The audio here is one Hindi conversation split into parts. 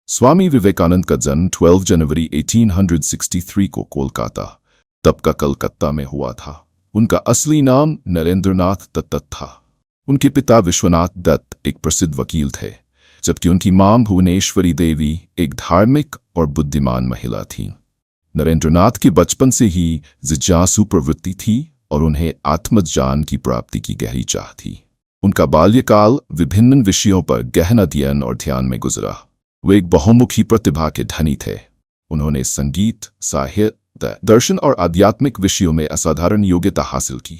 स्वामी विवेकानंद का जन्म 12 जनवरी 1863 को कोलकाता, तब का कलकत्ता में हुआ था। उनका असली नाम नरेंद्रनाथ दत्त था। उनके पिता विश्वनाथ दत्त एक प्रसिद्ध वकील थे, जबकि उनकी मां भुवनेश्वरी देवी एक धार्मिक और बुद्धिमान महिला थीं। नरेंद्रनाथ के बचपन से ही जिज्ञासु प्रवृत्ति थी और उन्हें आत्मज्ञान की प्राप्ति की गहरी चाह थी। उनका बाल्यकाल विभिन्न विषयों पर गहन अध्ययन और ध्यान में गुजरा। वे एक बहुमुखी प्रतिभा के धनी थे। उन्होंने संगीत, साहित्य, दर्शन और आध्यात्मिक विषयों में असाधारण योग्यता हासिल की।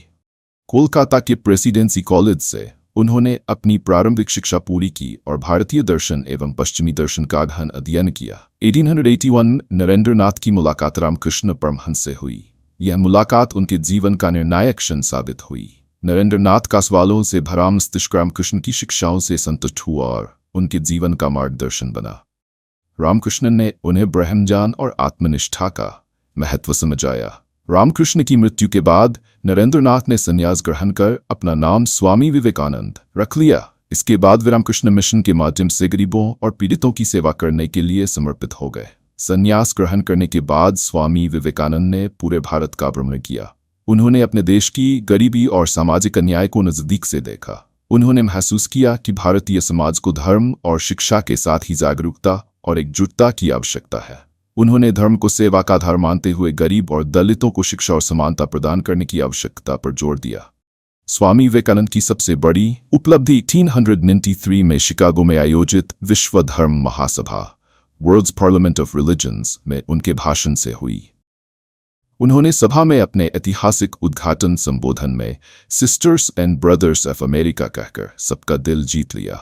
कोलकाता के प्रेसिडेंसी कॉलेज से उन्होंने अपनी प्रारंभिक शिक्षा पूरी की और भारतीय दर्शन एवं पश्चिमी दर्शन का गहन अध्ययन किया। 1881 नरेंद्रनाथ की मुलाकात रामकृष्ण परमहंस से हुई। यह मुलाकात उनके जीवन का निर्णायक क्षण साबित हुई। नरेंद्रनाथ का सवालों से भरा मस्तिष्क रामकृष्ण की शिक्षाओं से संतुष्ट हुआ और उनके जीवन का मार्गदर्शन बना। रामकृष्ण ने उन्हें ब्रह्मज्ञान और आत्मनिष्ठा का महत्व समझाया। रामकृष्ण की मृत्यु के बाद नरेंद्रनाथ ने संन्यास ग्रहण कर अपना नाम स्वामी विवेकानंद रख लिया। इसके बाद वे रामकृष्ण मिशन के माध्यम से गरीबों और पीड़ितों की सेवा करने के लिए समर्पित हो गए। संन्यास ग्रहण करने के बाद स्वामी विवेकानंद ने पूरे भारत का भ्रमण किया। उन्होंने अपने देश की गरीबी और सामाजिक अन्याय को नजदीक से देखा। उन्होंने महसूस किया कि भारतीय समाज को धर्म और शिक्षा के साथ ही जागरूकता और एकजुटता की आवश्यकता है। उन्होंने धर्म को सेवा का आधार मानते हुए गरीब और दलितों को शिक्षा और समानता प्रदान करने की आवश्यकता पर जोर दिया। स्वामी विवेकानंद की सबसे बड़ी उपलब्धि 1893 में शिकागो में आयोजित विश्व धर्म महासभा वर्ल्ड्स पार्लियामेंट ऑफ रिलीजन्स में उनके भाषण से हुई। उन्होंने सभा में अपने ऐतिहासिक उद्घाटन संबोधन में sisters and brothers of America कहकर सबका दिल जीत लिया।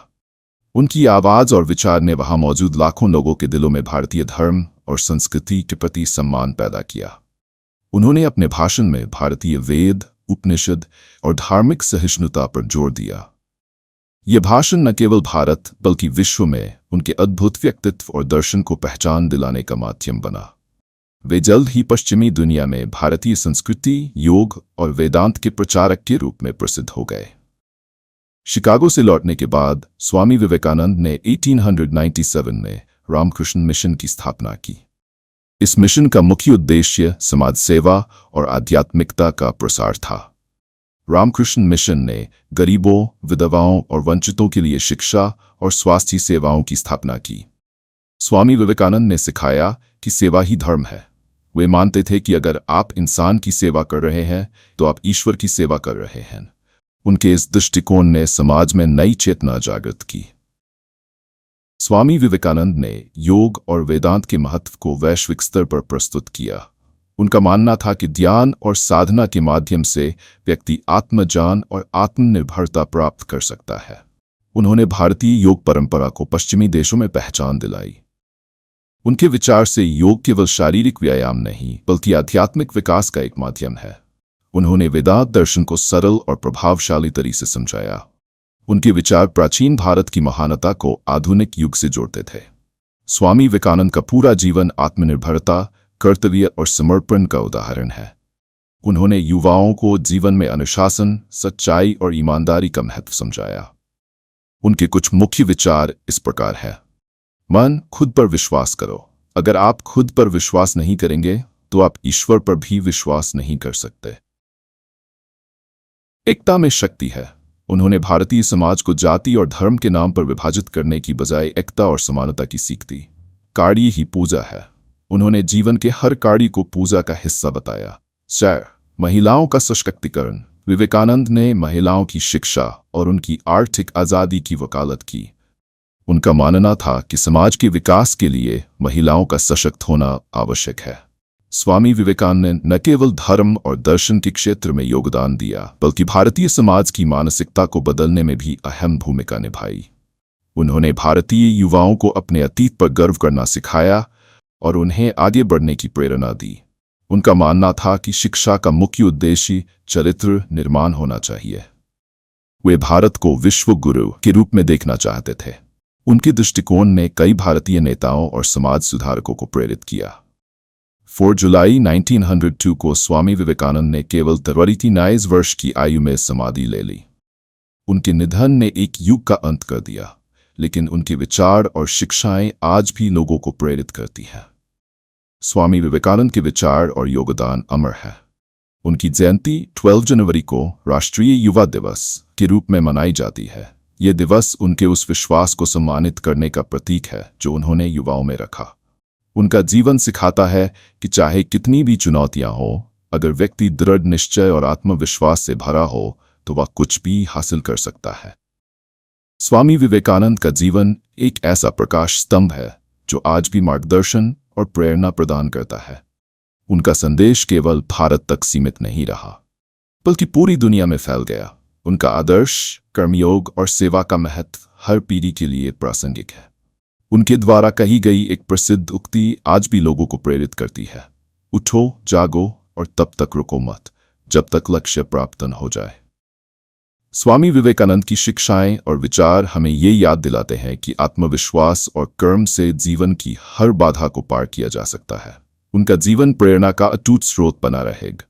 उनकी आवाज और विचार ने वहां मौजूद लाखों लोगों के दिलों में भारतीय धर्म और संस्कृति के प्रति सम्मान पैदा किया। उन्होंने अपने भाषण में भारतीय वेद, उपनिषद और धार्मिक सहिष्णुता पर जोर दिया। यह भाषण न केवल भारत बल्कि विश्व में उनके अद्भुत व्यक्तित्व और दर्शन को पहचान दिलाने का माध्यम बना। वे जल्द ही पश्चिमी दुनिया में भारतीय संस्कृति, योग और वेदांत के प्रचारक के रूप में प्रसिद्ध हो गए। शिकागो से लौटने के बाद स्वामी विवेकानंद ने 1897 में रामकृष्ण मिशन की स्थापना की। इस मिशन का मुख्य उद्देश्य समाज सेवा और आध्यात्मिकता का प्रसार था। रामकृष्ण मिशन ने गरीबों, विधवाओं और वंचितों के लिए शिक्षा और स्वास्थ्य सेवाओं की स्थापना की। स्वामी विवेकानंद ने सिखाया कि सेवा ही धर्म है। वे मानते थे कि अगर आप इंसान की सेवा कर रहे हैं तो आप ईश्वर की सेवा कर रहे हैं। उनके इस दृष्टिकोण ने समाज में नई चेतना जागृत की। स्वामी विवेकानंद ने योग और वेदांत के महत्व को वैश्विक स्तर पर प्रस्तुत किया। उनका मानना था कि ध्यान और साधना के माध्यम से व्यक्ति आत्मज्ञान और आत्मनिर्भरता प्राप्त कर सकता है। उन्होंने भारतीय योग परंपरा को पश्चिमी देशों में पहचान दिलाई। उनके विचार से योग केवल शारीरिक व्यायाम नहीं बल्कि आध्यात्मिक विकास का एक माध्यम है। उन्होंने वेदांत दर्शन को सरल और प्रभावशाली तरीके से समझाया। उनके विचार प्राचीन भारत की महानता को आधुनिक युग से जोड़ते थे। स्वामी विवेकानंद का पूरा जीवन आत्मनिर्भरता, कर्तव्य और समर्पण का उदाहरण है। उन्होंने युवाओं को जीवन में अनुशासन, सच्चाई और ईमानदारी का महत्व समझाया। उनके कुछ मुख्य विचार इस प्रकार हैं। मन, खुद पर विश्वास करो। अगर आप खुद पर विश्वास नहीं करेंगे तो आप ईश्वर पर भी विश्वास नहीं कर सकते। एकता में शक्ति है। उन्होंने भारतीय समाज को जाति और धर्म के नाम पर विभाजित करने की बजाय एकता और समानता की सीख दी। कार्य ही पूजा है। उन्होंने जीवन के हर कार्य को पूजा का हिस्सा बताया। महिलाओं का सशक्तिकरण। विवेकानंद ने महिलाओं की शिक्षा और उनकी आर्थिक आज़ादी की वकालत की। उनका मानना था कि समाज के विकास के लिए महिलाओं का सशक्त होना आवश्यक है। स्वामी विवेकानंद ने न केवल धर्म और दर्शन के क्षेत्र में योगदान दिया बल्कि भारतीय समाज की मानसिकता को बदलने में भी अहम भूमिका निभाई। उन्होंने भारतीय युवाओं को अपने अतीत पर गर्व करना सिखाया और उन्हें आगे बढ़ने की प्रेरणा दी। उनका मानना था कि शिक्षा का मुख्य उद्देश्य चरित्र निर्माण होना चाहिए। वे भारत को विश्व गुरु के रूप में देखना चाहते थे। उनके दृष्टिकोण ने कई भारतीय नेताओं और समाज सुधारकों को प्रेरित किया। 4 जुलाई 1902 को स्वामी विवेकानंद ने केवल 39 वर्ष की आयु में समाधि ले ली। उनके निधन ने एक युग का अंत कर दिया। लेकिन उनके विचार और शिक्षाएं आज भी लोगों को प्रेरित करती हैं। स्वामी विवेकानंद के विचार और योगदान अमर है। उनकी जयंती 12 जनवरी को राष्ट्रीय युवा दिवस के रूप में मनाई जाती है। यह दिवस उनके उस विश्वास को सम्मानित करने का प्रतीक है जो उन्होंने युवाओं में रखा। उनका जीवन सिखाता है कि चाहे कितनी भी चुनौतियां हो, अगर व्यक्ति दृढ़ निश्चय और आत्मविश्वास से भरा हो तो वह कुछ भी हासिल कर सकता है। स्वामी विवेकानंद का जीवन एक ऐसा प्रकाश स्तंभ है जो आज भी मार्गदर्शन और प्रेरणा प्रदान करता है। उनका संदेश केवल भारत तक सीमित नहीं रहा, बल्कि पूरी दुनिया में फैल गया। उनका आदर्श, कर्मयोग और सेवा का महत्व हर पीढ़ी के लिए प्रासंगिक है। उनके द्वारा कही गई एक प्रसिद्ध उक्ति आज भी लोगों को प्रेरित करती है, उठो, जागो और तब तक रुको मत जब तक लक्ष्य प्राप्त न हो जाए। स्वामी विवेकानंद की शिक्षाएं और विचार हमें ये याद दिलाते हैं कि आत्मविश्वास और कर्म से जीवन की हर बाधा को पार किया जा सकता है। उनका जीवन प्रेरणा का अटूट स्रोत बना रहेगा।